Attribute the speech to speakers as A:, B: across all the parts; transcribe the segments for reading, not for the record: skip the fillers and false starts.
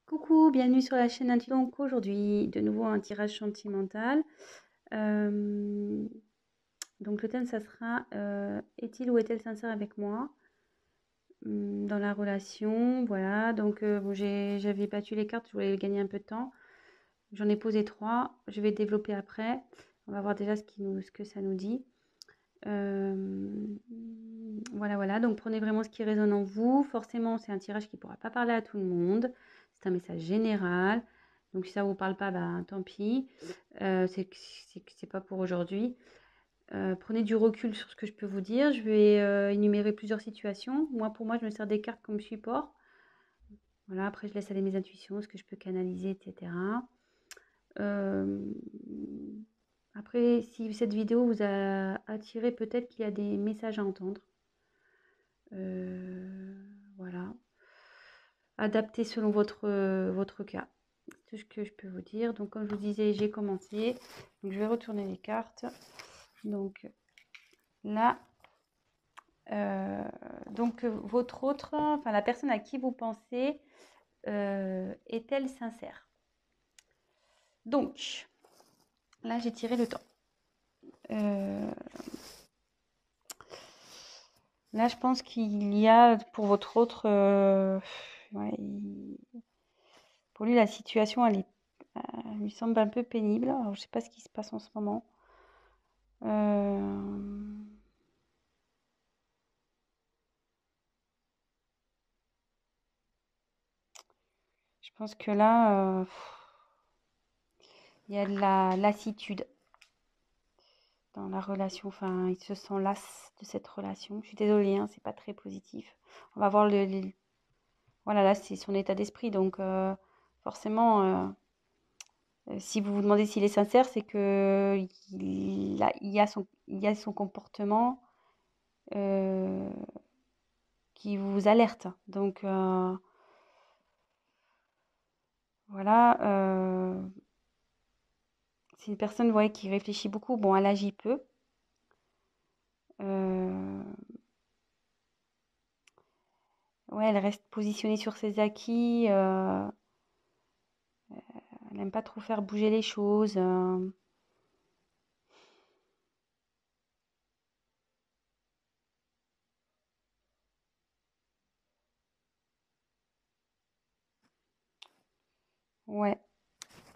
A: Coucou, bienvenue sur la chaîne Intuition. Donc aujourd'hui, de nouveau un tirage sentimental. Euh, donc le thème, ça sera est-il ou est-elle sincère avec moi dans la relation? Voilà, donc bon, j'avais battu les cartes, je voulais gagner un peu de temps. J'en ai posé 3, je vais développer après. On va voir déjà ce que ça nous dit. Euh, voilà, donc prenez vraiment ce qui résonne en vous. Forcément, c'est un tirage qui ne pourra pas parler à tout le monde. C'est un message général. Donc si ça ne vous parle pas, bah, tant pis. C'est pas pour aujourd'hui. Prenez du recul sur ce que je peux vous dire. Je vais énumérer plusieurs situations. Pour moi, je me sers des cartes comme support. Voilà, après, je laisse aller mes intuitions, ce que je peux canaliser, etc. Euh, Après, si cette vidéo vous a attiré, peut-être qu'il y a des messages à entendre. Voilà. Adapté selon votre cas. C'est tout ce que je peux vous dire. Donc, comme je vous disais, j'ai commencé. Donc, je vais retourner les cartes. Donc, là, votre autre, enfin, la personne à qui vous pensez, est-elle sincère? Donc, là, j'ai tiré le temps. Là, je pense qu'il y a pour votre autre, ouais, pour lui, la situation, lui semble un peu pénible. Alors, je sais pas ce qui se passe en ce moment. Je pense que là, il y a de la lassitude dans la relation. Enfin, il se sent las de cette relation. Je suis désolée, hein, c'est pas très positif. On va voir voilà, là, c'est son état d'esprit. Donc, forcément, si vous vous demandez s'il est sincère, c'est que il y a son comportement euh, qui vous alerte. Donc, voilà. C'est une personne, vous voyez, qui réfléchit beaucoup. Bon, elle agit peu. Euh, ouais, elle reste positionnée sur ses acquis. Elle n'aime pas trop faire bouger les choses. Ouais.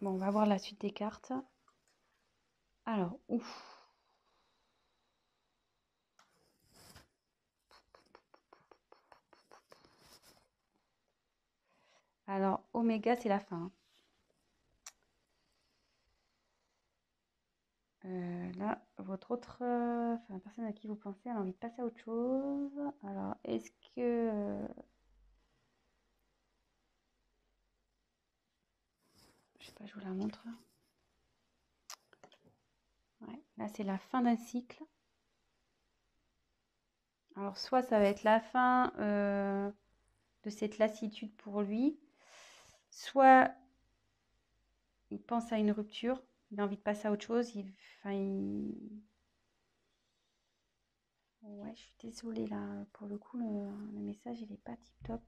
A: Bon, on va voir la suite des cartes. Alors, ouf. Alors, Oméga, c'est la fin. Là, votre autre, enfin, la personne à qui vous pensez, elle a envie de passer à autre chose. Alors, est-ce que... je sais pas, je vous la montre. Ouais, là, c'est la fin d'un cycle. Alors, soit ça va être la fin de cette lassitude pour lui, soit il pense à une rupture, il a envie de passer à autre chose. Ouais, je suis désolée là, pour le coup, le message, il est pas tip top.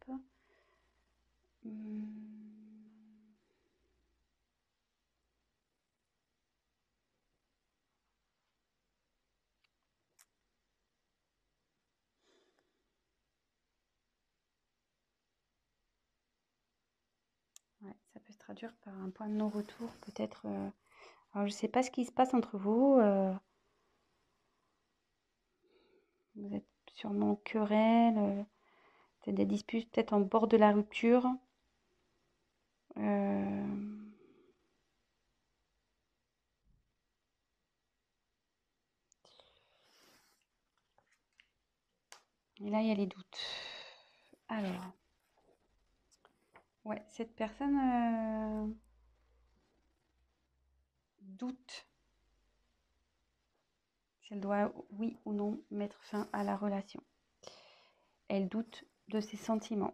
A: Ouais, ça peut se traduire par un point de non-retour, peut-être. Alors, je sais pas ce qui se passe entre vous. Vous êtes sûrement en querelle, peut-être des disputes, peut-être en bord de la rupture. Euh, Et là, il y a les doutes. Alors, ouais, cette personne doute si elle doit, oui ou non, mettre fin à la relation. Elle doute de ses sentiments.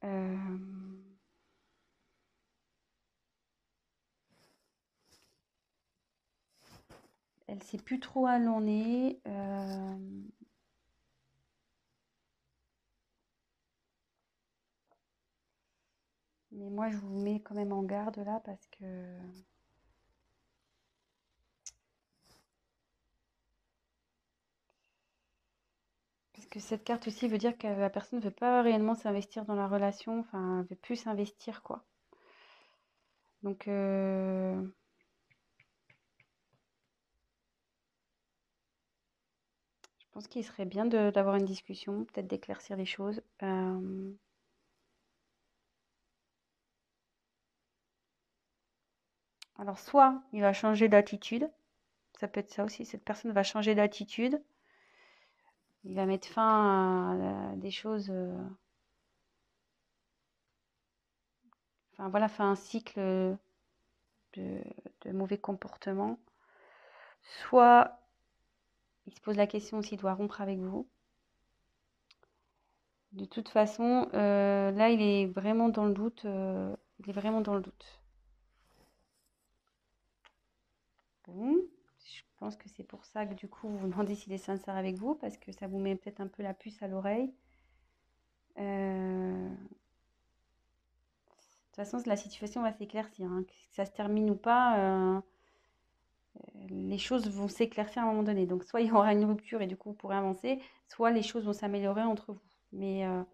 A: Euh, Elle sait plus trop où elle en est. Mais moi, je vous mets quand même en garde là parce que cette carte aussi veut dire que la personne ne veut pas réellement s'investir dans la relation, enfin, elle veut plus s'investir, quoi. Donc, je pense qu'il serait bien d'avoir une discussion, peut-être d'éclaircir les choses. Alors, soit il va changer d'attitude, ça peut être ça aussi, cette personne va changer d'attitude, il va mettre fin à des choses, enfin voilà, faire un cycle de, de mauvais comportements. Soit il se pose la question s'il doit rompre avec vous. De toute façon, là, il est vraiment dans le doute. Il est vraiment dans le doute. Bon, je pense que c'est pour ça que du coup, vous vous demandez s'il est sincère avec vous, parce que ça vous met peut-être un peu la puce à l'oreille. De toute façon, la situation va s'éclaircir, hein. Que ça se termine ou pas, les choses vont s'éclaircir à un moment donné. Donc, soit il y aura une rupture et du coup, vous pourrez avancer, soit les choses vont s'améliorer entre vous. Mais euh,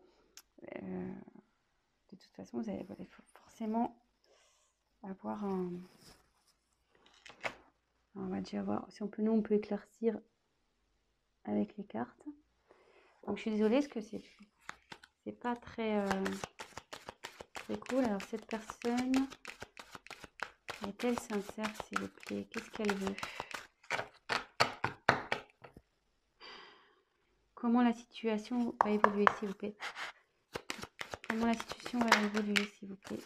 A: de toute façon, vous allez forcément avoir un... On va déjà voir si on peut, nous, on peut éclaircir avec les cartes. Donc, je suis désolée parce que c'est pas très cool. Alors, cette personne est-elle sincère, s'il vous plaît? Qu'est-ce qu'elle veut? Comment la situation va évoluer, s'il vous plaît? Comment la situation va évoluer, s'il vous plaît?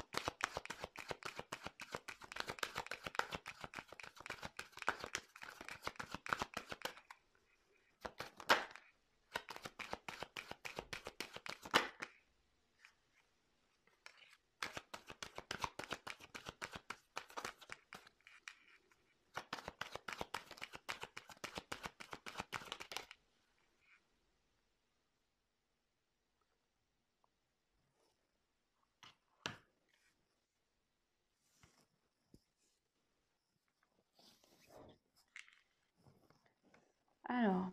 A: Alors,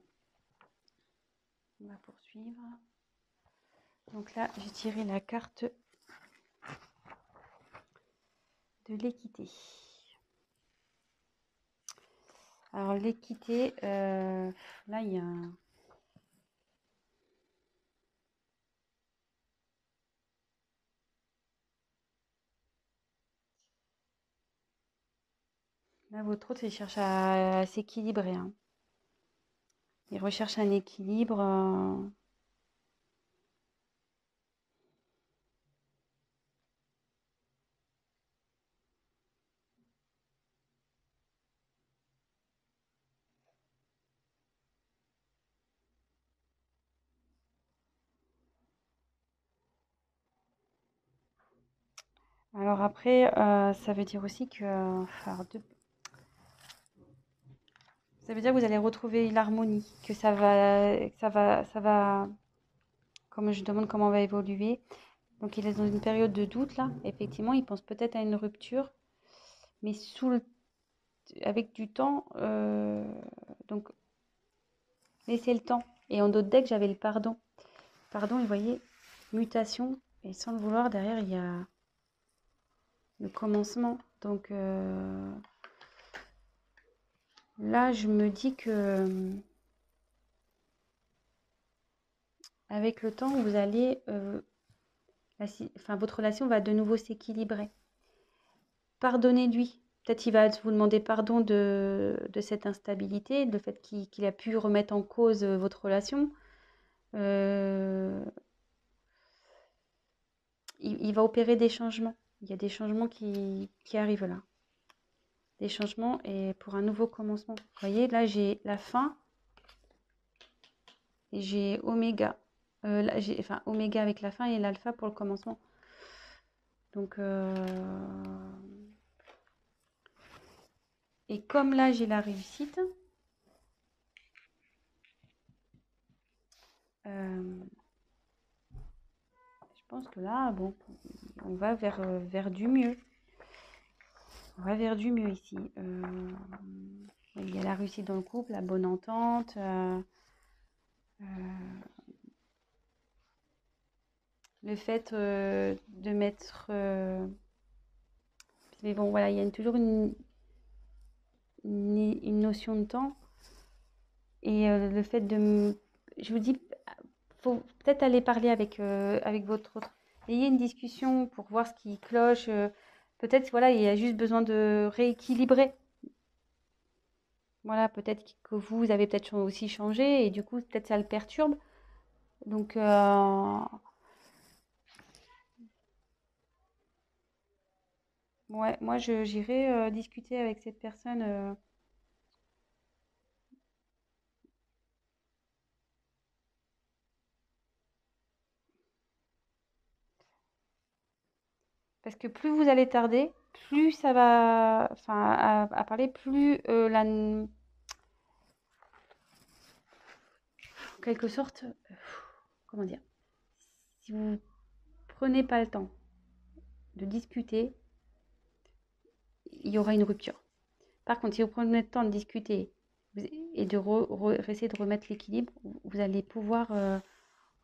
A: on va poursuivre. Donc là, j'ai tiré la carte de l'équité. Alors, l'équité, là, il y a un... Là, votre autre, il cherche à s'équilibrer, hein. Il recherche un équilibre. Alors après, ça veut dire aussi que... ça veut dire que vous allez retrouver l'harmonie, que ça va, comme je demande comment on va évoluer. Donc il est dans une période de doute là. Effectivement, il pense peut-être à une rupture, mais avec du temps. Donc laissez le temps. Et en d'autres decks, j'avais le pardon. Pardon, et vous voyez, mutation. Et sans le vouloir, derrière, il y a le commencement. Donc là, je me dis que avec le temps, vous allez, votre relation va de nouveau s'équilibrer. Pardonnez-lui. Peut-être il va vous demander pardon de cette instabilité, le fait qu'il a pu remettre en cause votre relation. Il va opérer des changements. Il y a des changements qui arrivent là. Des changements et pour un nouveau commencement. Vous voyez, là, j'ai la fin et j'ai oméga. Là, oméga avec la fin et l'alpha pour le commencement. Donc, et comme là, j'ai la réussite, je pense que là, bon, on va vers du mieux. On va vers du mieux ici. Il y a la réussite dans le couple, la bonne entente. Le fait de mettre... mais bon, voilà, il y a toujours une notion de temps. Et le fait de... Je vous dis, faut peut-être aller parler avec votre autre. Ayez une discussion pour voir ce qui cloche. Peut-être, voilà, il y a juste besoin de rééquilibrer. Voilà, peut-être que vous avez peut-être aussi changé et du coup, peut-être ça le perturbe. Donc, ouais, moi, j'irai discuter avec cette personne. Parce que plus vous allez tarder, plus ça va, enfin, à parler, plus en quelque sorte, comment dire, si vous prenez pas le temps de discuter, il y aura une rupture. Par contre, si vous prenez le temps de discuter et de essayer de remettre l'équilibre, vous allez pouvoir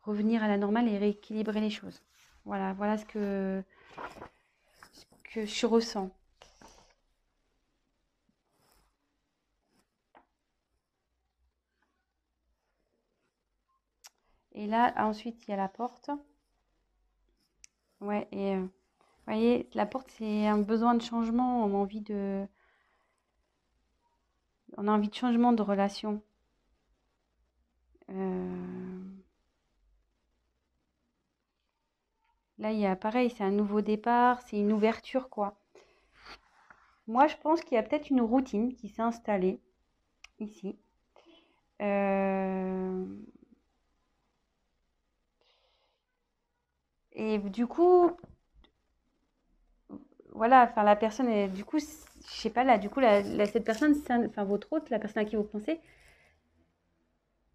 A: revenir à la normale et rééquilibrer les choses. Voilà ce que je ressens. Et là, ensuite, il y a la porte. Ouais, et vous voyez, la porte, c'est un besoin de changement. On a envie de changement de relation. Là, il y a pareil, c'est un nouveau départ, c'est une ouverture, quoi. Moi, je pense qu'il y a peut-être une routine qui s'est installée ici. Euh, Et du coup, voilà, enfin la personne est, du coup, je sais pas là, du coup, cette personne, enfin votre hôte, la personne à qui vous pensez,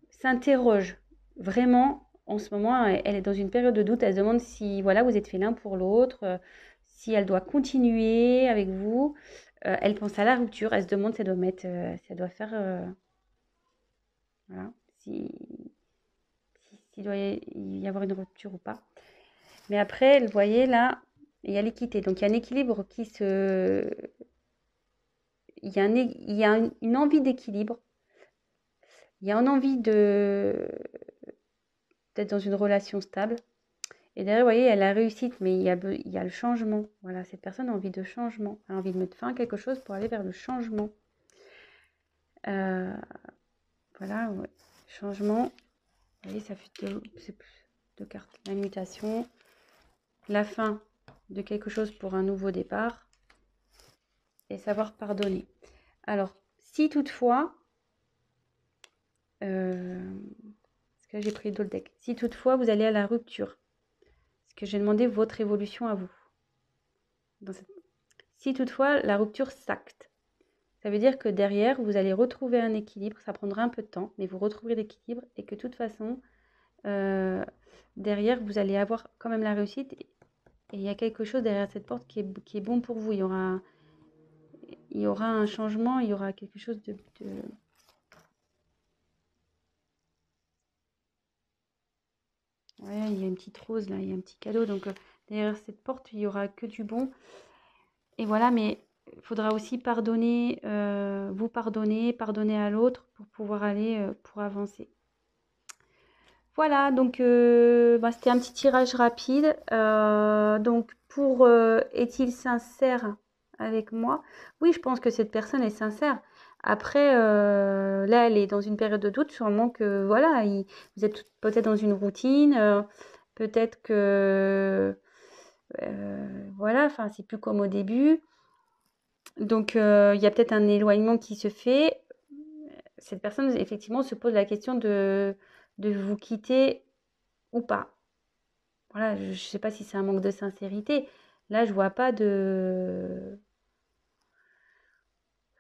A: s'interroge vraiment en ce moment. Elle est dans une période de doute. Elle se demande si, voilà, vous êtes fait l'un pour l'autre, si elle doit continuer avec vous. Elle pense à la rupture. Elle se demande si elle doit mettre, si elle doit faire, voilà, s'il doit y avoir une rupture ou pas. Mais après, vous voyez là, il y a l'équité. Donc il y a un équilibre qui se... Il y a une envie d'équilibre. Il y a une envie d'être dans une relation stable. Et derrière, vous voyez, il y a la réussite, mais il y a le changement. Voilà, cette personne a envie de changement. Elle a envie de mettre fin à quelque chose pour aller vers le changement. Voilà, ouais. Changement. Vous voyez, ça fait deux cartes. La mutation. La fin de quelque chose pour un nouveau départ. Et savoir pardonner. Alors, si toutefois, parce que là j'ai pris le deck, si toutefois vous allez à la rupture, parce que j'ai demandé votre évolution à vous. Si toutefois la rupture s'acte, ça veut dire que derrière vous allez retrouver un équilibre, ça prendra un peu de temps, mais vous retrouverez l'équilibre et que de toute façon, derrière vous allez avoir quand même la réussite et il y a quelque chose derrière cette porte qui est bon pour vous. Il y aura un changement, il y aura quelque chose de ouais, il y a une petite rose là, il y a un petit cadeau. Donc derrière cette porte, il y aura que du bon. Et voilà, mais il faudra aussi pardonner, vous pardonner à l'autre pour pouvoir aller, pour avancer. Voilà, donc c'était un petit tirage rapide. Donc pour est-il sincère avec moi? Oui, je pense que cette personne est sincère. Après, là, elle est dans une période de doute, sûrement que voilà, vous êtes peut-être dans une routine, peut-être que voilà, enfin, c'est plus comme au début. Donc, il y a peut-être un éloignement qui se fait. Cette personne, effectivement, se pose la question de vous quitter ou pas. Voilà, je ne sais pas si c'est un manque de sincérité. Là, je vois pas de...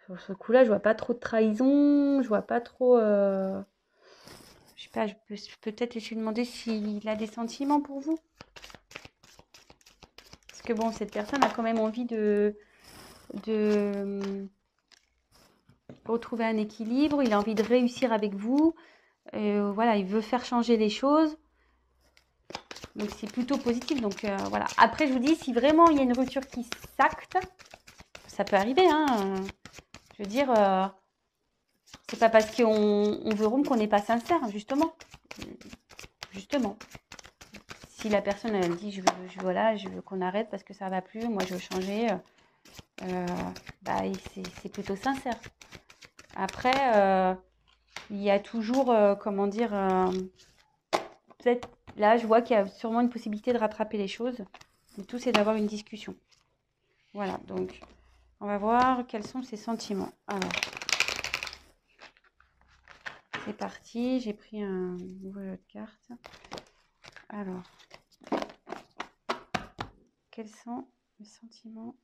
A: Sur ce coup-là, je vois pas trop de trahison, je vois pas trop... Je sais pas, je peux peut-être lui demander s'il a des sentiments pour vous. que bon, cette personne a quand même envie de retrouver un équilibre, il a envie de réussir avec vous. Voilà, il veut faire changer les choses. Donc, c'est plutôt positif. Donc, voilà. Après, je vous dis, si vraiment il y a une rupture qui s'acte, ça peut arriver, hein. Je veux dire, c'est pas parce qu'on veut rompre qu'on n'est pas sincère, justement. Justement. Si la personne elle dit, voilà, je veux qu'on arrête parce que ça va plus, moi je veux changer, bah, c'est plutôt sincère. Après, il y a toujours, comment dire, peut-être là, je vois qu'il y a sûrement une possibilité de rattraper les choses. Le tout, c'est d'avoir une discussion. Voilà, donc, on va voir quels sont ses sentiments. Alors, c'est parti. J'ai pris un nouveau jeu de cartes. Alors, quels sont les sentiments?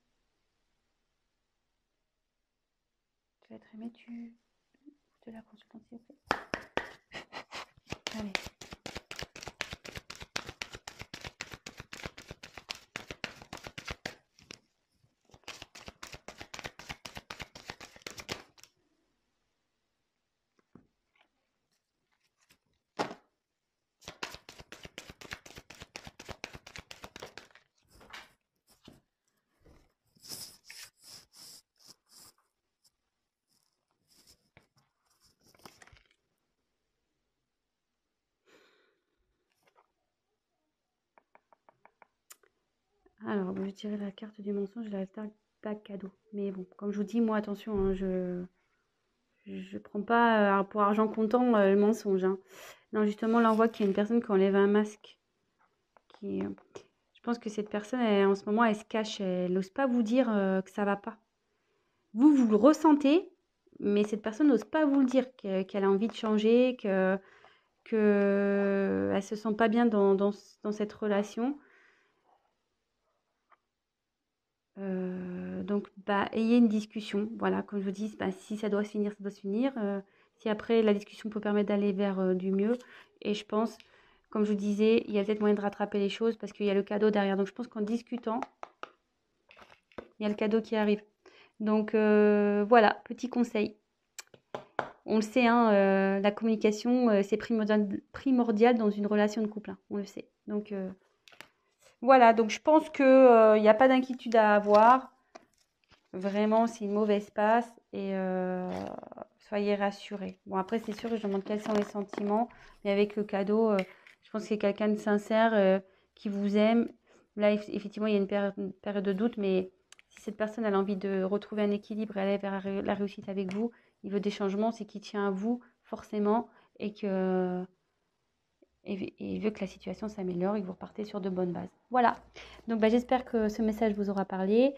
A: Tu vas être aimé, de la consultance, s'il vous plaît. Allez. Alors, je dirais la carte du mensonge et la carte pas cadeau. Mais bon, comme je vous dis, moi, attention, hein, je prends pas pour argent comptant le mensonge. Hein. Non, justement, là, on voit qu'il y a une personne qui enlève un masque. Je pense que cette personne, en ce moment, elle se cache. Elle n'ose pas vous dire que ça va pas. Vous le ressentez, mais cette personne n'ose pas vous le dire, qu'elle a envie de changer, qu'elle ne se sent pas bien dans cette relation. Donc, bah, ayez une discussion. Voilà, comme je vous dis, bah, si ça doit se finir, ça doit se finir. Si après, la discussion peut permettre d'aller vers du mieux. Et je pense, comme je vous disais, il y a peut-être moyen de rattraper les choses parce qu'il y a le cadeau derrière. Donc, je pense qu'en discutant, il y a le cadeau qui arrive. Donc, voilà, petit conseil. On le sait, hein, la communication, c'est primordial dans une relation de couple. Hein, on le sait. Donc, voilà, donc je pense qu'il n'y a pas d'inquiétude à avoir. Vraiment, c'est une mauvaise passe et soyez rassurés. Bon, après, c'est sûr que je demande quels sont les sentiments, mais avec le cadeau, je pense que c'est quelqu'un de sincère qui vous aime. Là, effectivement, il y a une période de doute, mais si cette personne a envie de retrouver un équilibre et aller vers la réussite avec vous, il veut des changements, c'est qu'il tient à vous forcément et il veut que la situation s'améliore et que vous repartez sur de bonnes bases. Voilà. Donc, bah, j'espère que ce message vous aura parlé.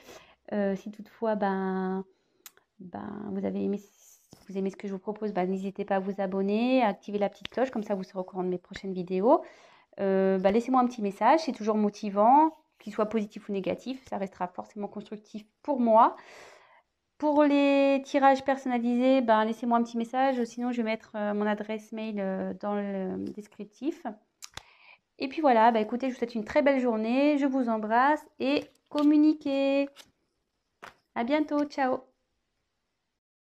A: Si toutefois, vous aimez ce que je vous propose, n'hésitez pas à vous abonner, à activer la petite cloche, comme ça vous serez au courant de mes prochaines vidéos. Laissez-moi un petit message, c'est toujours motivant, qu'il soit positif ou négatif, ça restera forcément constructif pour moi. Pour les tirages personnalisés, laissez-moi un petit message, sinon je vais mettre mon adresse mail dans le descriptif. Et puis voilà, écoutez, je vous souhaite une très belle journée, je vous embrasse et communiquez. À bientôt, ciao!